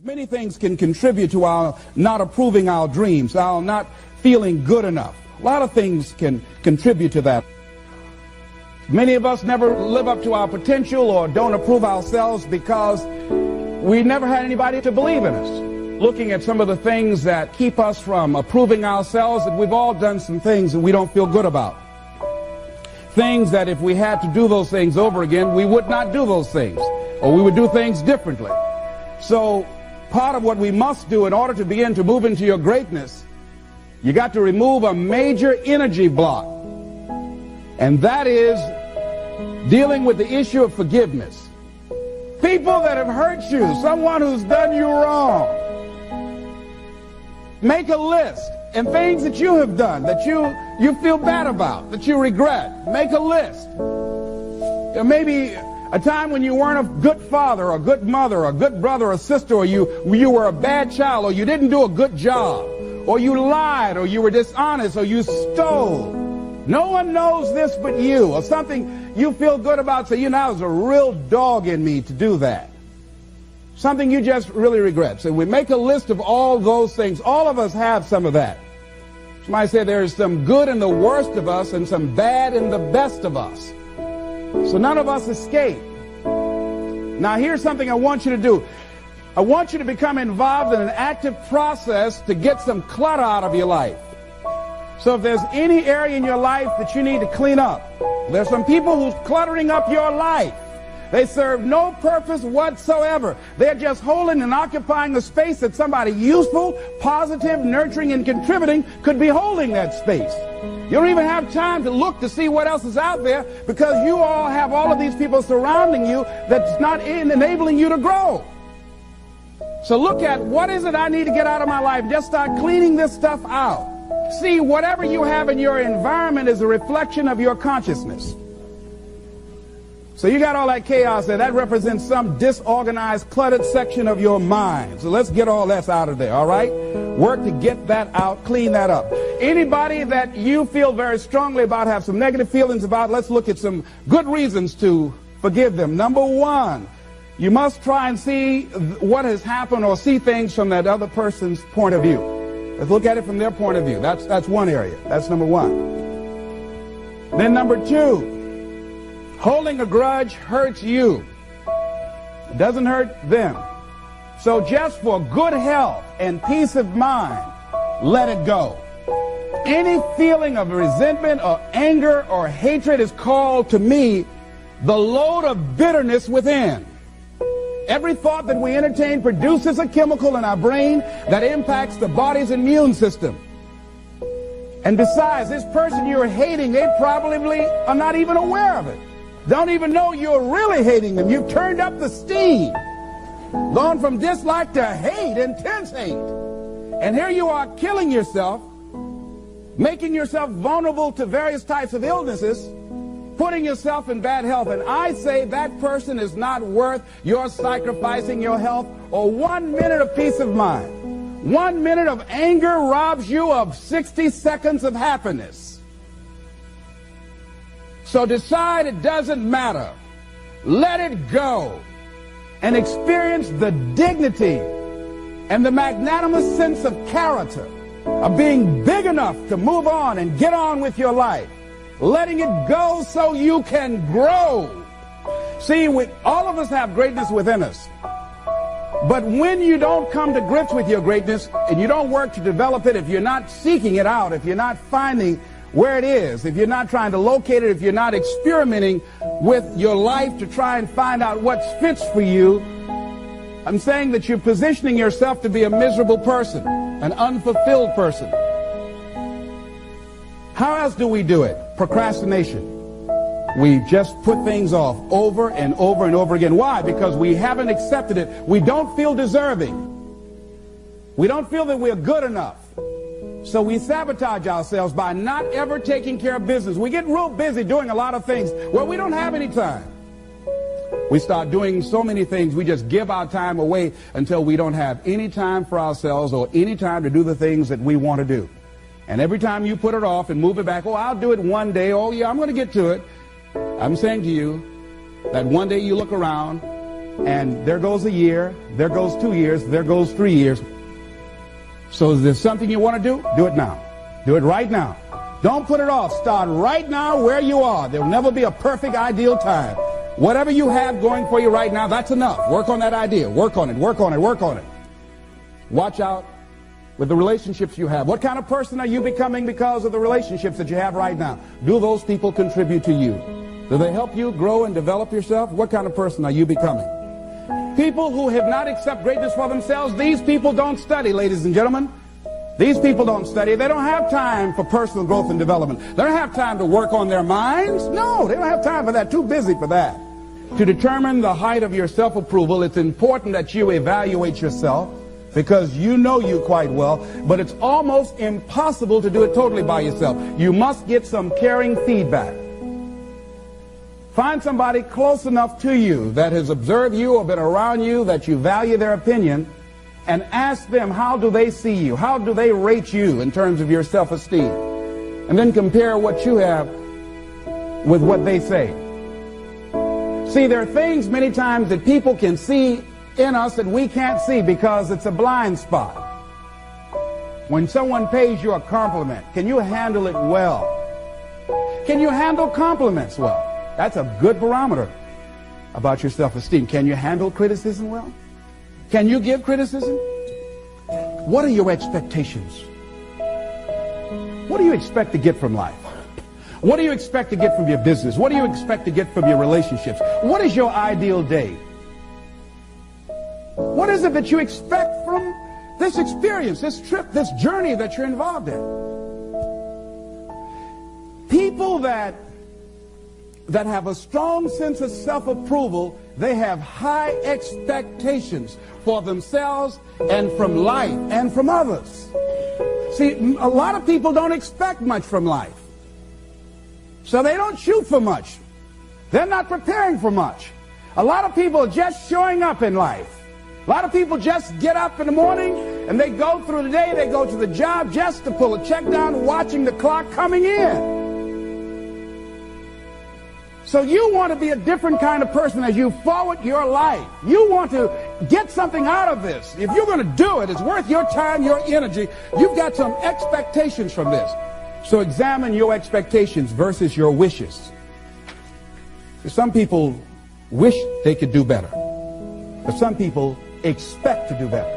Many things can contribute to our not approving our dreams, our not feeling good enough. A lot of things can contribute to that. Many of us never live up to our potential or don't approve ourselves because we never had anybody to believe in us. Looking at some of the things that keep us from approving ourselves, that we've all done some things that we don't feel good about. Things that if we had to do those things over again, we would not do those things, or we would do things differently. So part of what we must do in order to begin to move into your greatness, you got to remove a major energy block. And that is dealing with the issue of forgiveness. People that have hurt you, someone who's done you wrong. Make a list, and things that you have done that you feel bad about, that you regret. Make a list. Maybe a time when you weren't a good father or a good mother or a good brother or sister, or you were a bad child, or you didn't do a good job, or you lied, or you were dishonest, or you stole. No one knows this but you, or something you feel good about, say, I was a real dog in me to do that. Something you just really regret. So we make a list of all those things. All of us have some of that. Somebody said there's some good in the worst of us and some bad in the best of us. So none of us escape. Now here's something I want you to do. I want you to become involved in an active process to get some clutter out of your life. So if there's any area in your life that you need to clean up, there's some people who's cluttering up your life. They serve no purpose whatsoever. They're just holding and occupying the space that somebody useful, positive, nurturing, and contributing could be holding that space. You don't even have time to look to see what else is out there because you all have all of these people surrounding you that's not enabling you to grow. So look at what is it I need to get out of my life. Just start cleaning this stuff out. See, whatever you have in your environment is a reflection of your consciousness. So you got all that chaos there. That represents some disorganized, cluttered section of your mind. So let's get all that out of there, all right? Work to get that out, clean that up. Anybody that you feel very strongly about, have some negative feelings about, let's look at some good reasons to forgive them. Number one, you must try and see what has happened or see things from that other person's point of view. Let's look at it from their point of view. That's one area. That's number one. Then number two, holding a grudge hurts you. It doesn't hurt them. So just for good health and peace of mind, let it go. Any feeling of resentment or anger or hatred is called to me the load of bitterness within. Every thought that we entertain produces a chemical in our brain that impacts the body's immune system. And besides, this person you're hating, they probably are not even aware of it. Don't even know you're really hating them. You've turned up the steam. Gone from dislike to hate, intense hate. And here you are killing yourself, making yourself vulnerable to various types of illnesses, putting yourself in bad health. And I say that person is not worth your sacrificing your health or 1 minute of peace of mind. 1 minute of anger robs you of 60 seconds of happiness. So decide it doesn't matter. Let it go and experience the dignity and the magnanimous sense of character of being big enough to move on and get on with your life. Letting it go so you can grow. See, all of us have greatness within us. But when you don't come to grips with your greatness and you don't work to develop it, if you're not seeking it out, if you're not finding where it is, if you're not trying to locate it, if you're not experimenting with your life to try and find out what fits for you, I'm saying that you're positioning yourself to be a miserable person, an unfulfilled person. How else do we do it? Procrastination. We just put things off over and over and over again. Why? Because we haven't accepted it. We don't feel deserving. We don't feel that we're good enough. So we sabotage ourselves by not ever taking care of business. We get real busy doing a lot of things where we don't have any time. We start doing so many things, we just give our time away until we don't have any time for ourselves or any time to do the things that we want to do. And every time you put it off and move it back, oh, I'll do it one day, oh yeah, I'm going to get to it. I'm saying to you that one day you look around And there goes a year, there goes 2 years, there goes 3 years. So is there something you want to do? Do it now. Do it right now. Don't put it off. Start right now where you are. There will never be a perfect, ideal time. Whatever you have going for you right now, that's enough. Work on that idea. Work on it, work on it, work on it. Watch out with the relationships you have. What kind of person are you becoming because of the relationships that you have right now? Do those people contribute to you? Do they help you grow and develop yourself? What kind of person are you becoming? People who have not accepted greatness for themselves, these people don't study, ladies and gentlemen. These people don't study. They don't have time for personal growth and development. They don't have time to work on their minds. No, they don't have time for that. Too busy for that. To determine the height of your self-approval, it's important that you evaluate yourself, because you know you quite well, but it's almost impossible to do it totally by yourself. You must get some caring feedback. Find somebody close enough to you that has observed you or been around you that you value their opinion, and ask them, how do they see you? How do they rate you in terms of your self-esteem? And then compare what you have with what they say. See, there are things many times that people can see in us that we can't see because it's a blind spot. When someone pays you a compliment, can you handle it well? Can you handle compliments well? That's a good barometer about your self-esteem. Can you handle criticism well? Can you give criticism? What are your expectations? What do you expect to get from life? What do you expect to get from your business? What do you expect to get from your relationships? What is your ideal day? What is it that you expect from this experience, this trip, this journey that you're involved in? People that have a strong sense of self-approval, they have high expectations for themselves and from life and from others. See, a lot of people don't expect much from life. So they don't shoot for much. They're not preparing for much. A lot of people are just showing up in life. A lot of people just get up in the morning and they go through the day, they go to the job just to pull a check down, watching the clock coming in. So you want to be a different kind of person as you forward your life. You want to get something out of this. If you're going to do it, it's worth your time, your energy. You've got some expectations from this. So examine your expectations versus your wishes. Some people wish they could do better, but some people expect to do better.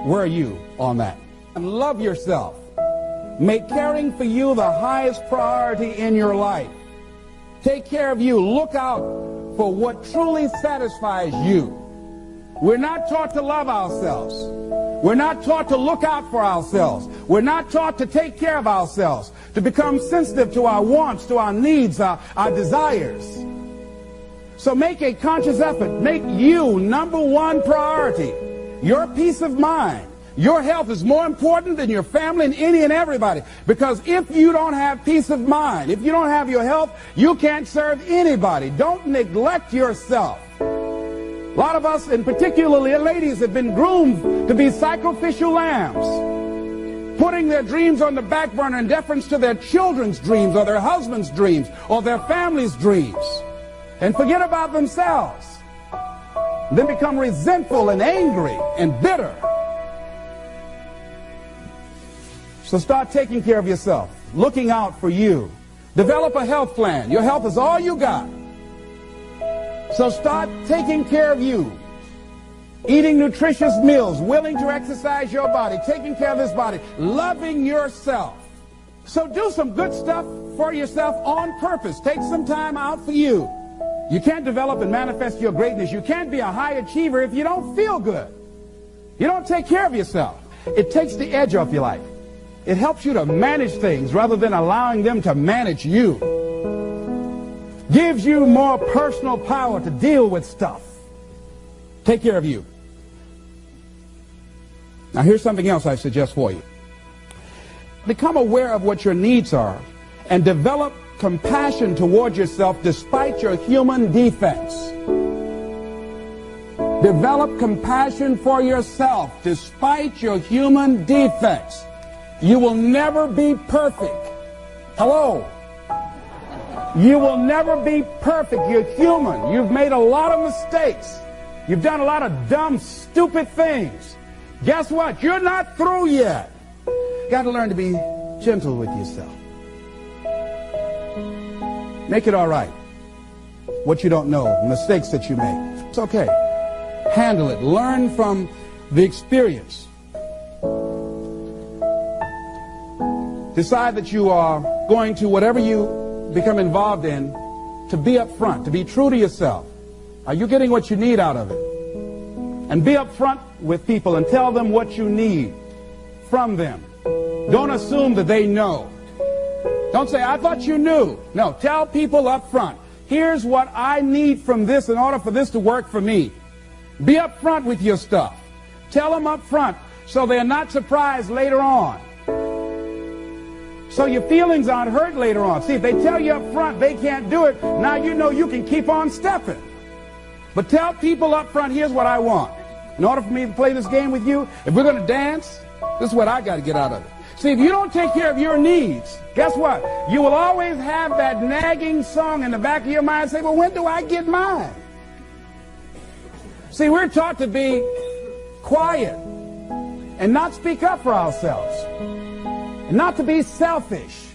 Where are you on that? And love yourself. Make caring for you the highest priority in your life. Take care of you. Look out for what truly satisfies you. We're not taught to love ourselves. We're not taught to look out for ourselves. We're not taught to take care of ourselves, to become sensitive to our wants, to our needs, our desires. So make a conscious effort. Make you number one priority. Your peace of mind. Your health is more important than your family and any and everybody. Because if you don't have peace of mind, if you don't have your health, you can't serve anybody. Don't neglect yourself. A lot of us, and particularly ladies, have been groomed to be sacrificial lambs, putting their dreams on the back burner in deference to their children's dreams or their husband's dreams or their family's dreams, and forget about themselves. Then become resentful and angry and bitter. So start taking care of yourself, looking out for you. Develop a health plan. Your health is all you got. So start taking care of you. Eating nutritious meals, willing to exercise your body, taking care of this body, loving yourself. So do some good stuff for yourself on purpose. Take some time out for you. You can't develop and manifest your greatness. You can't be a high achiever if you don't feel good. You don't take care of yourself. It takes the edge off your life. It helps you to manage things rather than allowing them to manage you. Gives you more personal power to deal with stuff. Take care of you. Now here's something else I suggest for you. Become aware of what your needs are and develop compassion toward yourself despite your human defects. Develop compassion for yourself despite your human defects. You will never be perfect. Hello? You will never be perfect. You're human. You've made a lot of mistakes. You've done a lot of dumb, stupid things. Guess what? You're not through yet. Got to learn to be gentle with yourself. Make it all right. What you don't know, mistakes that you make. It's okay. Handle it. Learn from the experience. Decide that you are going to, whatever you become involved in, to be up front, to be true to yourself. Are you getting what you need out of it? And be up front with people and tell them what you need from them. Don't assume that they know. Don't say, I thought you knew. No, tell people up front. Here's what I need from this in order for this to work for me. Be up front with your stuff. Tell them up front so they're not surprised later on. So your feelings aren't hurt later on. See, if they tell you up front they can't do it, now you know you can keep on stepping. But tell people up front, here's what I want. In order for me to play this game with you, if we're going to dance, this is what I got to get out of it. See, if you don't take care of your needs, guess what? You will always have that nagging song in the back of your mind say, well, when do I get mine? See, we're taught to be quiet and not speak up for ourselves. And not to be selfish.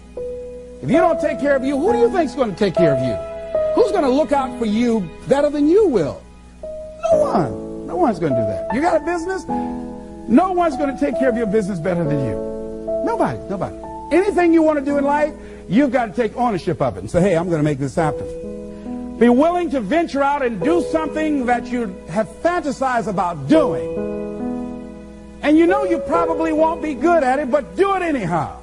If you don't take care of you, who do you think is going to take care of you? Who's going to look out for you better than you will? No one. No one's going to do that. You got a business? No one's going to take care of your business better than you. Nobody. Nobody. Anything you want to do in life, you've got to take ownership of it and say, hey, I'm going to make this happen. Be willing to venture out and do something that you have fantasized about doing. And you know you probably won't be good at it, but do it anyhow.